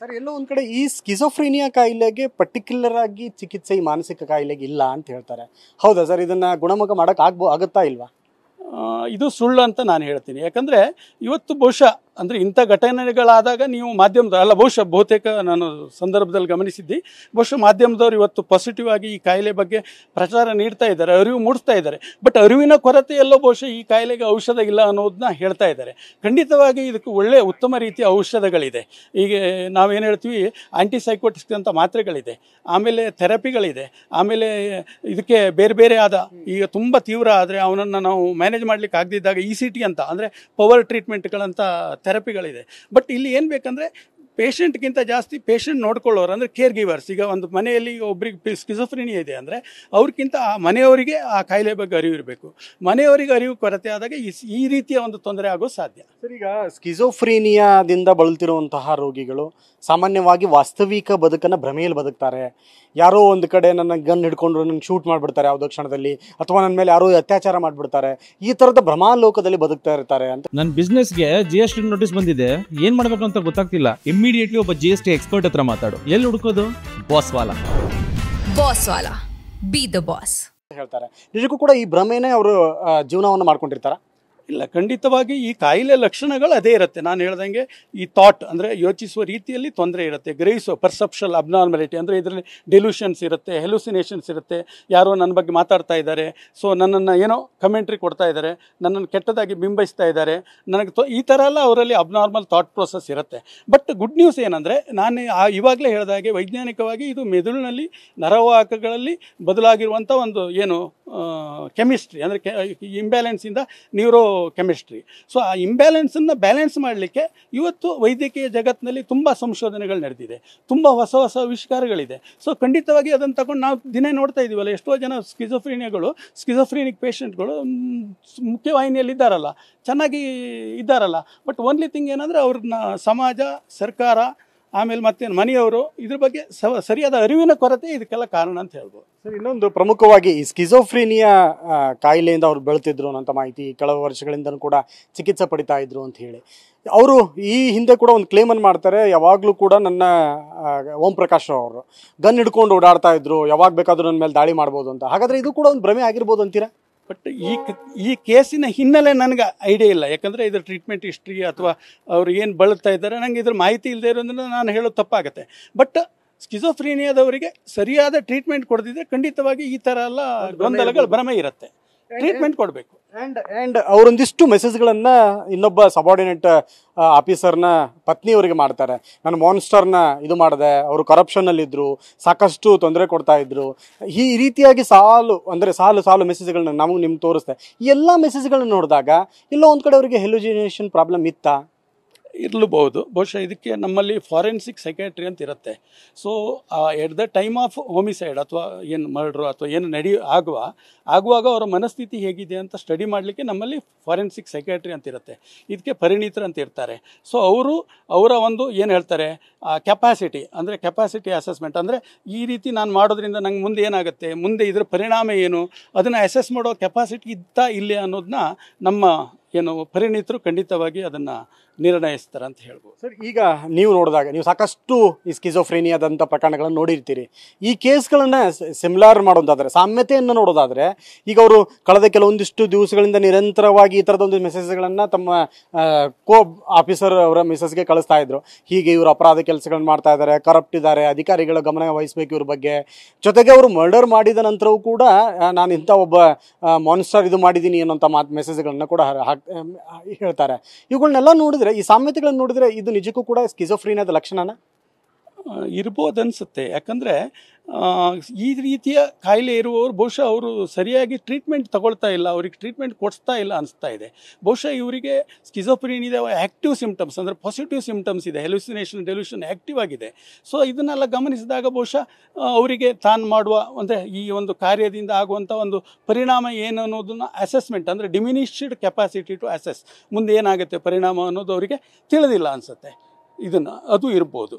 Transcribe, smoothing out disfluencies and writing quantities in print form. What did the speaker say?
Sir ಎಲ್ಲೋ ಒಂದು ಕಡೆ ಈ ಸ್ಕಿಜೋಫ್ರೀನಿಯಾ ಕಾಯಿಲೆಗೆ ಪರ್ಟಿಕ್ಯುಲರ್ ಆಗಿ ಚಿಕಿತ್ಸೆ ಈ ಮಾನಸಿಕ ಕಾಯಿಲೆಗೆ ಇಲ್ಲ ಅಂತ ಹೇಳ್ತಾರೆ. ಹೌದಾ ಸರ್? ಇದನ್ನು ಗುಣಮುಖ ಮಾಡೋಕೆ ಆಗುತ್ತಾ ಇಲ್ವಾ? ಇದು ಸುಳ್ಳು ಅಂತ ನಾನು ಹೇಳ್ತೀನಿ. ಯಾಕಂದರೆ ಇವತ್ತು ಬಹುಶಃ ಅಂದರೆ ಇಂಥ ಘಟನೆಗಳಾದಾಗ ನೀವು ಮಾಧ್ಯಮದ ಅಲ್ಲ ಬಹುತೇಕ ನಾನು ಸಂದರ್ಭದಲ್ಲಿ ಗಮನಿಸಿದ್ದಿ, ಬಹುಶಃ ಮಾಧ್ಯಮದವರು ಇವತ್ತು ಪಾಸಿಟಿವ್ ಆಗಿ ಈ ಕಾಯಿಲೆ ಬಗ್ಗೆ ಪ್ರಚಾರ ನೀಡ್ತಾ ಇದ್ದಾರೆ, ಅರಿವು ಮೂಡಿಸ್ತಾ ಇದ್ದಾರೆ. ಬಟ್ ಅರಿವಿನ ಕೊರತೆ ಎಲ್ಲೋ ಬಹುಶಃ ಈ ಕಾಯಿಲೆಗೆ ಔಷಧ ಇಲ್ಲ ಅನ್ನೋದನ್ನ ಹೇಳ್ತಾ ಇದ್ದಾರೆ. ಖಂಡಿತವಾಗಿ ಇದಕ್ಕೆ ಒಳ್ಳೆಯ ಉತ್ತಮ ರೀತಿಯ ಔಷಧಗಳಿದೆ. ಈಗ ನಾವೇನು ಹೇಳ್ತೀವಿ, ಆ್ಯಂಟಿಸೈಕೋಟಿಕ್ಸ್ ಅಂತ ಮಾತ್ರೆಗಳಿದೆ, ಆಮೇಲೆ ಥೆರಪಿಗಳಿದೆ, ಆಮೇಲೆ ಇದಕ್ಕೆ ಬೇರೆ ಬೇರೆ ಆದ ಈಗ ತುಂಬ ತೀವ್ರ ಆದರೆ ಅವನನ್ನು ನಾವು ಮ್ಯಾನೇಜ್ ಮಾಡಲಿಕ್ಕೆ ಆಗದಿದ್ದಾಗ ECT ಅಂತ ಅಂದರೆ ಪವರ್ ಟ್ರೀಟ್ಮೆಂಟ್ಗಳಂತ ಥೆರಪಿಗಳಿದೆ. ಬಟ್ ಇಲ್ಲಿ ಏನು ಬೇಕಂದರೆ ಪೇಷಂಟ್ಗಿಂತ ಜಾಸ್ತಿ ಪೇಷಂಟ್ ನೋಡ್ಕೊಳ್ಳೋರು ಅಂದರೆ ಕೇರ್ ಗಿವರ್ಸ್. ಈಗ ಒಂದು ಮನೆಯಲ್ಲಿ ಒಬ್ರಿಗೆ ಸ್ಕಿಜೋಫ್ರೀನಿಯಾ ಇದೆ ಅಂದರೆ ಅವ್ರಿಗಿಂತ ಆ ಮನೆಯವರಿಗೆ ಆ ಕಾಯಿಲೆ ಬಗ್ಗೆ ಅರಿವು ಇರಬೇಕು. ಮನೆಯವರಿಗೆ ಅರಿವು ಕೊರತೆ ಆದಾಗ ಈ ರೀತಿಯ ಒಂದು ತೊಂದರೆ ಆಗೋ ಸಾಧ್ಯ. ಸರ್, ಈಗ ಸ್ಕಿಜೋಫ್ರೀನಿಯಾದಿಂದ ಬಳಲ್ತಿರುವಂತಹ ರೋಗಿಗಳು ಸಾಮಾನ್ಯವಾಗಿ ವಾಸ್ತವಿಕ ಬದುಕನ್ನು ಭ್ರಮೆಯಲ್ಲಿ ಬದುಕ್ತಾರೆ. ಯಾರೋ ಒಂದು ಕಡೆ ನನ್ನ ಗನ್ ಹಿಡ್ಕೊಂಡು ನನಗೆ ಶೂಟ್ ಮಾಡಿಬಿಡ್ತಾರೆ ಯಾವುದೋ ಕ್ಷಣದಲ್ಲಿ, ಅಥವಾ ನನ್ನ ಮೇಲೆ ಯಾರೋ ಅತ್ಯಾಚಾರ ಮಾಡಿಬಿಡ್ತಾರೆ, ಈ ಥರದ ಭ್ರಮಾಲೋಕದಲ್ಲಿ ಬದುಕ್ತಾ ಇರ್ತಾರೆ ಅಂತ. ನನ್ನ ಬಿಸ್ನೆಸ್ಗೆ GST ನೋಟಿಸ್ ಬಂದಿದೆ, ಏನು ಮಾಡಬೇಕು ಅಂತ ಗೊತ್ತಾಗ್ತಿಲ್ಲ. ಇಮಿಡಿಯೇಟ್ಲಿ ಒಬ್ಬ GST ಎಕ್ಸ್ಪರ್ಟ್ ಹತ್ರ ಮಾತಾಡು. ಎಲ್ಲಿ ಹುಡುಕೋದು? ಬಾಸ್ವಾಲಾ. ಬಿ ದ ಬಾಸ್ ಹೇಳ್ತಾರೆ. ನಿಜಕ್ಕೂ ಕೂಡ ಈ ಭ್ರಮೆನೇ ಅವರು ಜೀವನವನ್ನು ಮಾಡ್ಕೊಂಡಿರ್ತಾರೆ? ಇಲ್ಲ, ಖಂಡಿತವಾಗಿ ಈ ಕಾಯಿಲೆ ಲಕ್ಷಣಗಳು ಅದೇ ಇರುತ್ತೆ. ನಾನು ಹೇಳ್ದಂಗೆ ಈ ಥಾಟ್ ಅಂದರೆ ಯೋಚಿಸುವ ರೀತಿಯಲ್ಲಿ ತೊಂದರೆ ಇರುತ್ತೆ, ಗ್ರಹಿಸುವ ಪರ್ಸೆಪ್ಷನ್ ಅಬ್ನಾರ್ಮಲಿಟಿ ಅಂದರೆ ಇದರಲ್ಲಿ ಡೆಲ್ಯೂಷನ್ಸ್ ಇರುತ್ತೆ, ಹೆಲುಸಿನೇಷನ್ಸ್ ಇರುತ್ತೆ. ಯಾರೋ ನನ್ನ ಬಗ್ಗೆ ಮಾತಾಡ್ತಾ ಇದ್ದಾರೆ, ಸೊ ನನ್ನನ್ನು ಏನೋ ಕಮೆಂಟ್ರಿ ಕೊಡ್ತಾ ಇದ್ದಾರೆ, ನನ್ನನ್ನು ಕೆಟ್ಟದಾಗಿ ಬಿಂಬಿಸ್ತಾ ಇದ್ದಾರೆ, ನನಗೆ ಈ ಥರ ಎಲ್ಲ ಅವರಲ್ಲಿ ಅಬ್ನಾರ್ಮಲ್ ಥಾಟ್ ಪ್ರೋಸೆಸ್ ಇರುತ್ತೆ. ಬಟ್ ಗುಡ್ ನ್ಯೂಸ್ ಏನಂದರೆ, ನಾನು ಇವಾಗಲೇ ಹೇಳಿದಾಗೆ ವೈಜ್ಞಾನಿಕವಾಗಿ ಇದು ಮೆದುಳಿನಲ್ಲಿ ನರವಾಹಕಗಳಲ್ಲಿ ಬದಲಾಗಿರುವಂಥ ಒಂದು ಏನು ಕೆಮಿಸ್ಟ್ರಿ ಅಂದರೆ ಇಂಬ್ಯಾಲೆನ್ಸಿಂದ ನ್ಯೂರೋ ಕೆಮಿಸ್ಟ್ರಿ. ಸೊ ಆ ಇಂಬ್ಯಾಲೆನ್ಸನ್ನು ಬ್ಯಾಲೆನ್ಸ್ ಮಾಡಲಿಕ್ಕೆ ಇವತ್ತು ವೈದ್ಯಕೀಯ ಜಗತ್ತಿನಲ್ಲಿ ತುಂಬ ಸಂಶೋಧನೆಗಳು ನಡೆದಿದೆ, ತುಂಬ ಹೊಸ ಹೊಸ ಆವಿಷ್ಕಾರಗಳಿದೆ. ಸೊ ಖಂಡಿತವಾಗಿ ಅದನ್ನು ತಗೊಂಡು ನಾವು ದಿನ ನೋಡ್ತಾ ಇದ್ದೀವಲ್ಲ, ಎಷ್ಟೋ ಜನ ಸ್ಕಿಜೋಫ್ರೀನಿಕ್ ಪೇಷಂಟ್ಗಳು ಮುಖ್ಯವಾಹಿನಿಯಲ್ಲಿ ಇದ್ದಾರಲ್ಲ, ಚೆನ್ನಾಗಿ ಇದ್ದಾರಲ್ಲ. ಬಟ್ ಓನ್ಲಿ ಥಿಂಗ್ ಏನಂದರೆ ಅವ್ರನ್ನ ಸಮಾಜ, ಸರ್ಕಾರ, ಆಮೇಲೆ ಮತ್ತೆ ಮನೆಯವರು ಇದ್ರ ಬಗ್ಗೆ ಸರಿಯಾದ ಅರಿವಿನ ಕೊರತೆ ಇದಕ್ಕೆಲ್ಲ ಕಾರಣ ಅಂತ ಹೇಳ್ಬೋದು. ಸರ್, ಇನ್ನೊಂದು ಪ್ರಮುಖವಾಗಿ ಈ ಸ್ಕಿಜೋಫ್ರೀನಿಯಾ ಕಾಯಿಲೆಯಿಂದ ಅವ್ರು ಬೆಳ್ತಿದ್ರು ಅನ್ನೋಂಥ ಮಾಹಿತಿ, ಕೆಲವು ವರ್ಷಗಳಿಂದಲೂ ಕೂಡ ಚಿಕಿತ್ಸೆ ಪಡಿತಾ ಇದ್ರು ಅಂತ ಹೇಳಿ ಅವರು ಈ ಹಿಂದೆ ಕೂಡ ಒಂದು ಕ್ಲೇಮನ್ನು ಮಾಡ್ತಾರೆ. ಯಾವಾಗಲೂ ಕೂಡ ನನ್ನ ಓಂ ಪ್ರಕಾಶ್ ಅವರು ಗನ್ ಹಿಡ್ಕೊಂಡು ಓಡಾಡ್ತಾ ಇದ್ರು, ಯಾವಾಗ ಬೇಕಾದರೂ ನನ್ನ ಮೇಲೆ ದಾಳಿ ಮಾಡ್ಬೋದು ಅಂತ. ಹಾಗಾದರೆ ಇದು ಕೂಡ ಒಂದು ಭ್ರಮೆ ಆಗಿರ್ಬೋದು ಅಂತೀರಾ? ಬಟ್ ಈ ಕೇಸಿನ ಹಿನ್ನೆಲೆ ನನಗೆ ಐಡಿಯಾ ಇಲ್ಲ. ಯಾಕಂದರೆ ಇದ್ರ ಟ್ರೀಟ್ಮೆಂಟ್ ಹಿಸ್ಟ್ರಿ ಅಥವಾ ಅವ್ರು ಏನು ಬಳಲ್ತಾ ಇದ್ದಾರೆ ನನಗೆ ಇದ್ರ ಮಾಹಿತಿ ಇಲ್ಲದೆ ಇರೋದ್ರಿಂದ ನಾನು ಹೇಳೋದು ತಪ್ಪಾಗುತ್ತೆ. ಬಟ್ ಸ್ಕಿಜೋಫ್ರೀನಿಯಾದವರಿಗೆ ಸರಿಯಾದ ಟ್ರೀಟ್ಮೆಂಟ್ ಕೊಡದಿದ್ರೆ ಖಂಡಿತವಾಗಿ ಈ ಥರ ಎಲ್ಲ ಗೊಂದಲಗಳು ಭ್ರಮೆ ಇರುತ್ತೆ. ಟ್ರೀಟ್ಮೆಂಟ್ ಕೊಡಬೇಕು. ಆ್ಯಂಡ್ ಅವರೊಂದಿಷ್ಟು ಮೆಸೇಜ್ಗಳನ್ನು ಇನ್ನೊಬ್ಬ ಸಬಾರ್ಡಿನೇಟ್ ಆಫೀಸರ್ನ ಪತ್ನಿಯವರಿಗೆ ಮಾಡ್ತಾರೆ. ನಾನು ಮಾನ್ಸ್ಟರ್ನ ಇದು ಮಾಡಿದೆ, ಅವರು ಕರಪ್ಷನ್ನಲ್ಲಿದ್ದರು, ಸಾಕಷ್ಟು ತೊಂದರೆ ಕೊಡ್ತಾ ಇದ್ರು, ಈ ರೀತಿಯಾಗಿ ಸಾಲು ಮೆಸೇಜ್ಗಳನ್ನ ನಮಗೆ ನಿಮ್ಗೆ ತೋರಿಸ್ದೆ. ಈ ಎಲ್ಲ ಮೆಸೇಜ್ಗಳನ್ನ ನೋಡಿದಾಗ ಎಲ್ಲೋ ಒಂದು ಕಡೆ ಅವರಿಗೆ ಹೆಲುಸಿನೇಷನ್ ಪ್ರಾಬ್ಲಮ್ ಇತ್ತಾ? ಇರಲೂಬಹುದು. ಬಹುಶಃ ಇದಕ್ಕೆ ನಮ್ಮಲ್ಲಿ ಫಾರೆನ್ಸಿಕ್ ಸೈಕ್ಯಾಟ್ರಿ ಅಂತ ಇರುತ್ತೆ. So at the time of homicide ಅಥವಾ ಏನು ಮರ್ಡ್ರು ಅಥವಾ ಏನು ಆಗುವಾಗ ಅವರ ಮನಸ್ಥಿತಿ ಹೇಗಿದೆ ಅಂತ ಸ್ಟಡಿ ಮಾಡಲಿಕ್ಕೆ ನಮ್ಮಲ್ಲಿ ಫಾರೆನ್ಸಿಕ್ ಸೈಕ್ಯಾಟ್ರಿ ಅಂತ ಇರುತ್ತೆ. ಇದಕ್ಕೆ ಪರಿಣಿತರು ಅಂತ ಇರ್ತಾರೆ. ಸೊ ಅವರ ಒಂದು ಏನು ಹೇಳ್ತಾರೆ ಕೆಪಾಸಿಟಿ ಅಸೆಸ್ಮೆಂಟ್ ಅಂದರೆ ಈ ರೀತಿ ನಾನು ಮಾಡೋದ್ರಿಂದ ನಂಗೆ ಮುಂದೆ ಏನಾಗುತ್ತೆ, ಮುಂದೆ ಇದರ ಪರಿಣಾಮ ಏನು, ಅದನ್ನು ಅಸೆಸ್ ಮಾಡೋ ಕೆಪಾಸಿಟಿ ಇತ್ತಾ ಇಲ್ಲೇ ಅನ್ನೋದನ್ನ ನಮ್ಮ ಪರಿಣಿತರು ಖಂಡಿತವಾಗಿ ಅದನ್ನು ನಿರ್ಣಯಿಸ್ತಾರೆ ಅಂತ ಹೇಳ್ಬೋದು. ಸರ್, ಈಗ ನೀವು ನೋಡಿದಾಗ ನೀವು ಸಾಕಷ್ಟು ಈ ಸ್ಕಿಜೋಫ್ರೇನಿಯಾದಂಥ ಪ್ರಕರಣಗಳನ್ನು ನೋಡಿರ್ತೀರಿ. ಈ ಕೇಸ್ಗಳನ್ನು ಸಿಮಿಲಾರ್ ಮಾಡೋದಾದರೆ, ಸಾಮ್ಯತೆಯನ್ನು ನೋಡೋದಾದರೆ, ಈಗ ಅವರು ಕಳೆದ ಕೆಲವೊಂದಿಷ್ಟು ದಿವಸಗಳಿಂದ ನಿರಂತರವಾಗಿ ಈ ಥರದೊಂದು ಮೆಸೇಜ್ಗಳನ್ನು ತಮ್ಮ ಕೋ ಆಫೀಸರ್ ಅವರ ಮಿಸಸ್ಗೆ ಕಳಿಸ್ತಾ ಇದ್ರು. ಹೀಗೆ ಇವರು ಅಪರಾಧ ಕೆಲಸಗಳನ್ನು ಮಾಡ್ತಾ ಇದ್ದಾರೆ, ಕರಪ್ಟ್ ಇದ್ದಾರೆ, ಅಧಿಕಾರಿಗಳ ಗಮನ ವಹಿಸಬೇಕು ಇವ್ರ ಬಗ್ಗೆ. ಜೊತೆಗೆ ಅವರು ಮರ್ಡರ್ ಮಾಡಿದ ನಂತರವೂ ಕೂಡ ನಾನು ಇಂಥ ಒಬ್ಬ ಮಾನ್ಸ್ಟರ್ ಇದು ಮಾಡಿದ್ದೀನಿ ಅನ್ನೋಂಥ ಮೆಸೇಜ್ಗಳನ್ನ ಕೂಡ ಹೇಳ್ತಾರೆ. ಇವುಗಳನ್ನೆಲ್ಲ ನೋಡಿದ್ರೆ, ಈ ಸಾಮ್ಯತೆಗಳನ್ನು ನೋಡಿದ್ರೆ ಇದು ನಿಜಕ್ಕೂ ಕೂಡ ಸ್ಕಿಜೋಫ್ರೀನಿಯಾದ ಲಕ್ಷಣನ ಇರ್ಬೋದು ಅನಿಸುತ್ತೆ. ಯಾಕಂದರೆ ಈ ರೀತಿಯ ಕಾಯಿಲೆ ಇರುವವರು ಬಹುಶಃ ಅವರು ಸರಿಯಾಗಿ ಟ್ರೀಟ್ಮೆಂಟ್ ತಗೊಳ್ತಾ ಇಲ್ಲ, ಅವ್ರಿಗೆ ಟ್ರೀಟ್ಮೆಂಟ್ ಕೊಡಿಸ್ತಾ ಇಲ್ಲ ಅನಿಸ್ತಾ ಇದೆ. ಬಹುಶಃ ಇವರಿಗೆ ಸ್ಕಿಜೋಫ್ರೀನಿಯಾ ಆ್ಯಕ್ಟಿವ್ ಸಿಂಪ್ಟಮ್ಸ್ ಅಂದರೆ ಪಾಸಿಟಿವ್ ಸಿಂಪ್ಟಮ್ಸ್ ಇದೆ, ಹೆಲುಸಿನೇಷನ್, ಡೆಲ್ಯೂಷನ್ ಆ್ಯಕ್ಟಿವ್ ಆಗಿದೆ. ಸೊ ಇದನ್ನೆಲ್ಲ ಗಮನಿಸಿದಾಗ ಬಹುಶಃ ಅವರಿಗೆ ತಾನು ಮಾಡುವ ಅಂದರೆ ಈ ಒಂದು ಕಾರ್ಯದಿಂದ ಆಗುವಂಥ ಒಂದು ಪರಿಣಾಮ ಏನು ಅನ್ನೋದನ್ನು ಅಸೆಸ್ಮೆಂಟ್ ಅಂದರೆ ಡಿಮಿನಿಷ್ಡ್ ಕೆಪಾಸಿಟಿ ಟು ಅಸೆಸ್, ಮುಂದೆ ಏನಾಗುತ್ತೆ ಪರಿಣಾಮ ಅನ್ನೋದು ಅವರಿಗೆ ತಿಳಿದಿಲ್ಲ ಅನಿಸುತ್ತೆ. ಅದು ಇರ್ಬೋದು.